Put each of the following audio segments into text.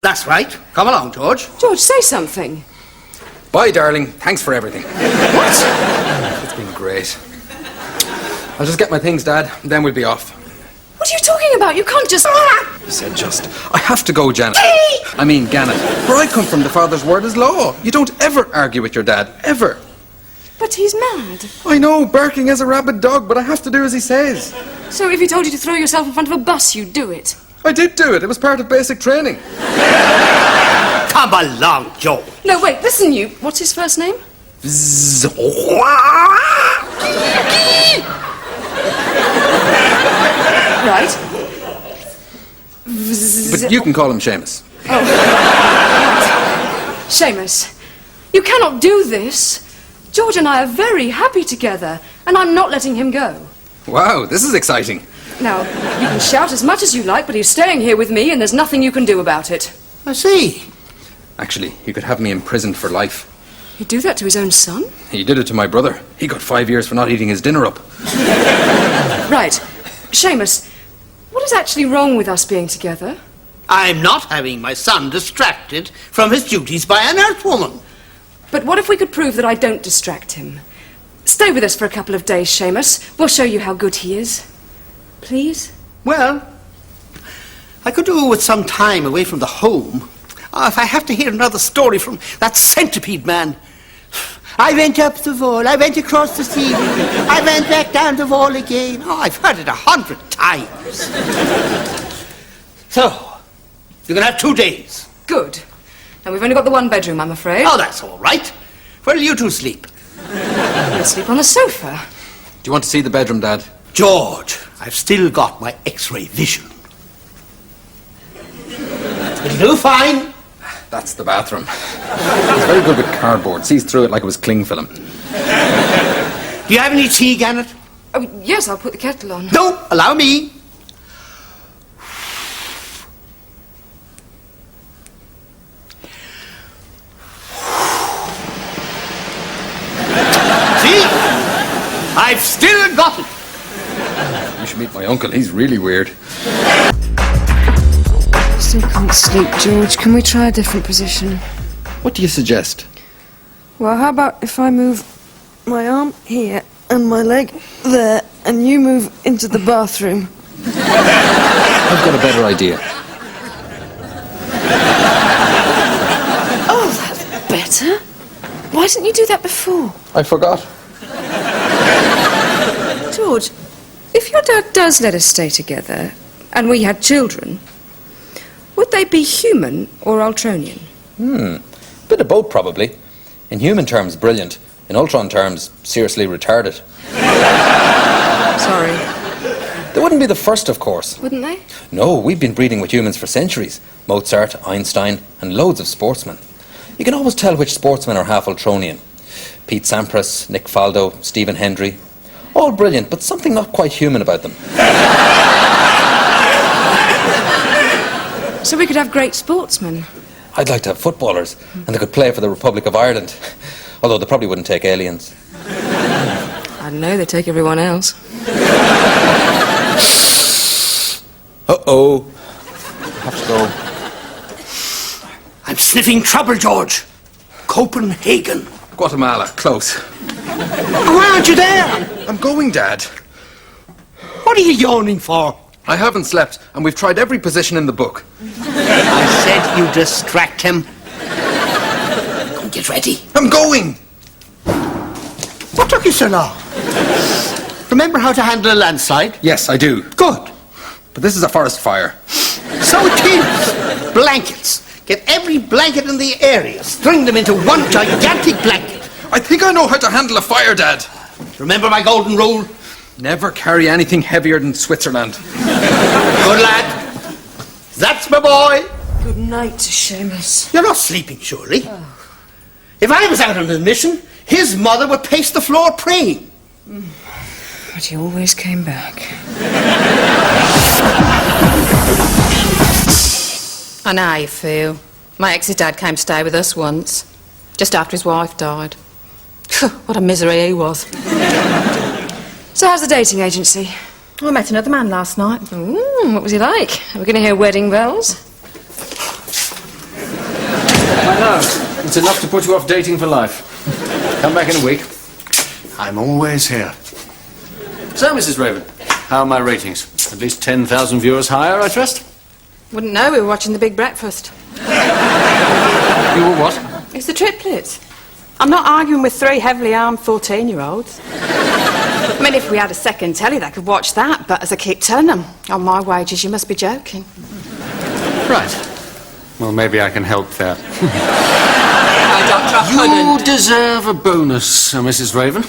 That's right. Come along, George. George, say something. Bye, darling. Thanks for everything. What? It's been great. I'll just get my things, Dad, and then we'll be off. What are you talking about? You can't just... I said just. I have to go, Janet. I mean, Gannet. Where I come from, the father's word is law. You don't ever argue with your dad. Ever. But he's mad. I know, barking as a rabid dog, but I have to do as he says. So if he told you to throw yourself in front of a bus, you'd do it? I did do it. It was part of basic training. Come along, Joe. No, wait, listen, you. What's his first name? Right. But you can call him Seamus. Oh. Seamus, you cannot do this. George and I are very happy together, and I'm not letting him go. Wow, this is exciting. Now, you can shout as much as you like, but he's staying here with me, and there's nothing you can do about it. I see. Actually, he could have me imprisoned for life. He'd do that to his own son? He did it to my brother. He got 5 years for not eating his dinner up. Right. Seamus, what is actually wrong with us being together? I'm not having my son distracted from his duties by an earthwoman. But what if we could prove that I don't distract him? Stay with us for a couple of days, Seamus. We'll show you how good he is. Please? Well, I could do with some time away from the home. If I have to hear another story from that centipede man. I went up the wall, I went across the ceiling, I went back down the wall again. Oh, I've heard it 100 times. So, you're going to have 2 days. Good. And we've only got the one bedroom, I'm afraid. Oh, that's all right. Where'll you two sleep? We'll sleep on the sofa. Do you want to see the bedroom, Dad? George, I've still got my X-ray vision. It'll do fine. That's the bathroom. He's very good with cardboard. Sees through it like it was cling film. Do you have any tea, Gannet? Oh, yes, I'll put the kettle on. No, allow me. See? I've still got it. You should meet my uncle. He's really weird. Still can't sleep, George. Can we try a different position? What do you suggest? Well, how about if I move my arm here and my leg there, and you move into the bathroom? I've got a better idea. Oh, that's better. Why didn't you do that before? I forgot. George, if your dad does let us stay together, and we had children, would they be human or Ultronian? Bit of both, probably. In human terms, brilliant. In Ultron terms, seriously retarded. Sorry. They wouldn't be the first, of course. Wouldn't they? No, we've been breeding with humans for centuries. Mozart, Einstein, and loads of sportsmen. You can always tell which sportsmen are half Ultronian. Pete Sampras, Nick Faldo, Stephen Hendry. All brilliant, but something not quite human about them. So we could have great sportsmen. I'd like to have footballers, and they could play for the Republic of Ireland. Although they probably wouldn't take aliens. I don't know, they take everyone else. Uh-oh. Have to go. I'm sniffing trouble, George. Copenhagen. Guatemala, close. Why aren't you there? I'm going, Dad. What are you yawning for? I haven't slept, and we've tried every position in the book. I said you distract him. Go and get ready. I'm going! What took you so long? Remember how to handle a landslide? Yes, I do. Good. But this is a forest fire. So it is. Blankets. Get every blanket in the area. String them into one gigantic blanket. I think I know how to handle a fire, Dad. Remember my golden rule? Never carry anything heavier than Switzerland. Good lad. That's my boy. Good night, Seamus. You're not sleeping, surely? Oh. If I was out on a mission, his mother would pace the floor praying. But he always came back. I know how you feel. My ex's dad came to stay with us once, just after his wife died. What a misery he was. So how's the dating agency? I met another man last night. What was he like? Are we going to hear wedding bells? It's enough to put you off dating for life. Come back in a week. I'm always here. So, Mrs. Raven, how are my ratings? At least 10,000 viewers higher, I trust? Wouldn't know we were watching The Big Breakfast. You were what? It's the triplets. I'm not arguing with three heavily armed 14-year-olds. I mean, if we had a second telly, they could watch that, but as I keep telling them, on my wages, you must be joking. Right. Well, maybe I can help there. No, Doctor, I You couldn't. deserve a bonus, Mrs. Raven.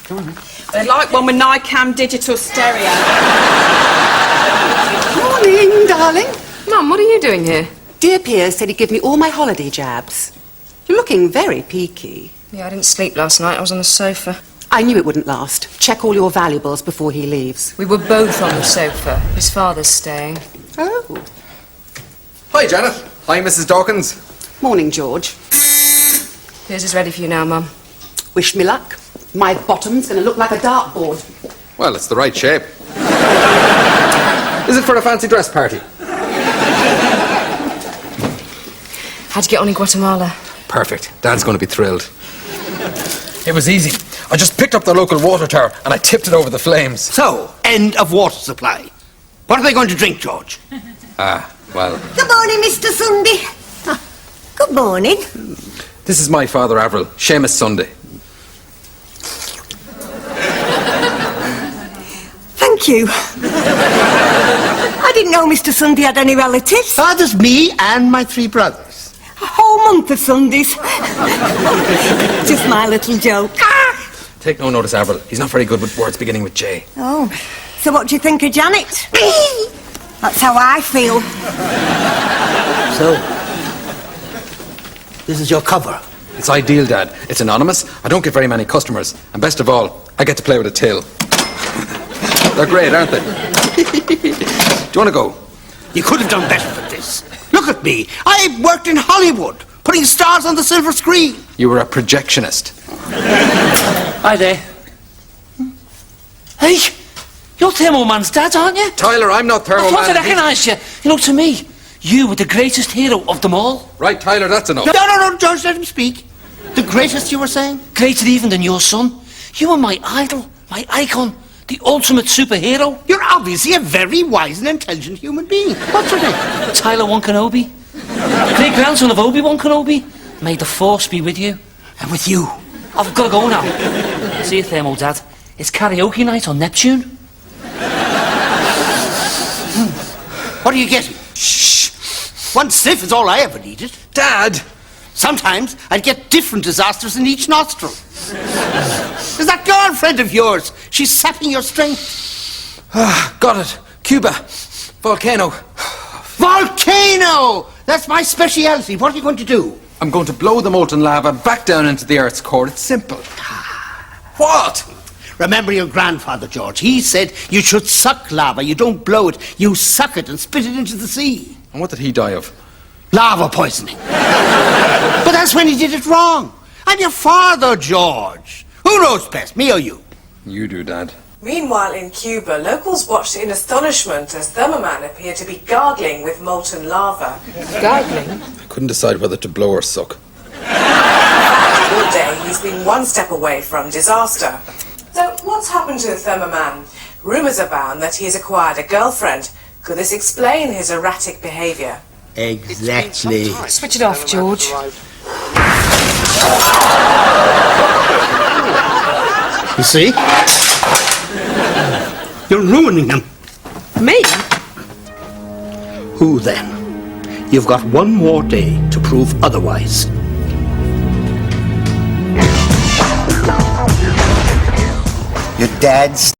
Come on. They'd like one with Nicam digital stereo. Morning, darling. Mum, what are you doing here? Dear Piers said he'd give me all my holiday jabs. You're looking very peaky. Yeah, I didn't sleep last night. I was on the sofa. I knew it wouldn't last. Check all your valuables before he leaves. We were both on the sofa. His father's staying. Oh. Hi, Janet. Hi, Mrs. Dawkins. Morning, George. Piers is ready for you now, Mum. Wish me luck. My bottom's going to look like a dartboard. Well, it's the right shape. Is it for a fancy dress party? How'd you get on in Guatemala? Perfect. Dad's going to be thrilled. It was easy. I just picked up the local water tower and I tipped it over the flames. So, end of water supply. What are they going to drink, George? Well, Good morning, Mr. Sunday. Good morning. this is my father, Avril, Seamus Sunday. Thank you. I didn't know Mr. Sunday had any relatives. Father's me and my three brothers. A whole month of Sundays. Just my little joke. Take no notice, Avril. He's not very good with words beginning with J. Oh, so what do you think of Janet? That's how I feel. So, this is your cover. It's ideal, Dad. It's anonymous. I don't get very many customers. And best of all, I get to play with a till. They're great, aren't they? Do you want to go? You could have done better than this. Look at me. I worked in Hollywood, putting stars on the silver screen. You were a projectionist. Hi there. Hey, you're Thermo Man's dad, aren't you? Tyler, I'm not Thermo I thought I Man. recognised you. You know, to me, you were the greatest hero of them all. Right, Tyler, that's enough. No, George, let him speak. The greatest, you were saying? Greater even than your son. You were my idol, my icon, the ultimate superhero. You're obviously a very wise and intelligent human being. What's your name? Tyler One Kenobi. Great grandson of Obi-Wan Kenobi. May the Force be with you. And with you. I've got to go now. See you, Thermo Dad. It's karaoke night on Neptune. What are you getting? Shh. One sniff is all I ever needed. Dad! Sometimes I'd get different disasters in each nostril. There's that girlfriend of yours. She's sapping your strength. Got it. Cuba. Volcano. Volcano! That's my speciality. What are you going to do? I'm going to blow the molten lava back down into the Earth's core. It's simple. What? Remember your grandfather, George. He said you should suck lava. You don't blow it. You suck it and spit it into the sea. And what did he die of? Lava poisoning. But that's when he did it wrong. And your father, George. Who knows best, me or you? You do, Dad. Meanwhile, in Cuba, locals watched in astonishment as Thermoman appeared to be gargling with molten lava. Gargling. I couldn't decide whether to blow or suck. All day, he's been one step away from disaster. So, what's happened to Thermoman? Rumours abound that he's acquired a girlfriend. Could this explain his erratic behaviour? Exactly. Switch it off, George. You see? You're ruining him. Me? Who then? You've got one more day to prove otherwise. Your dad's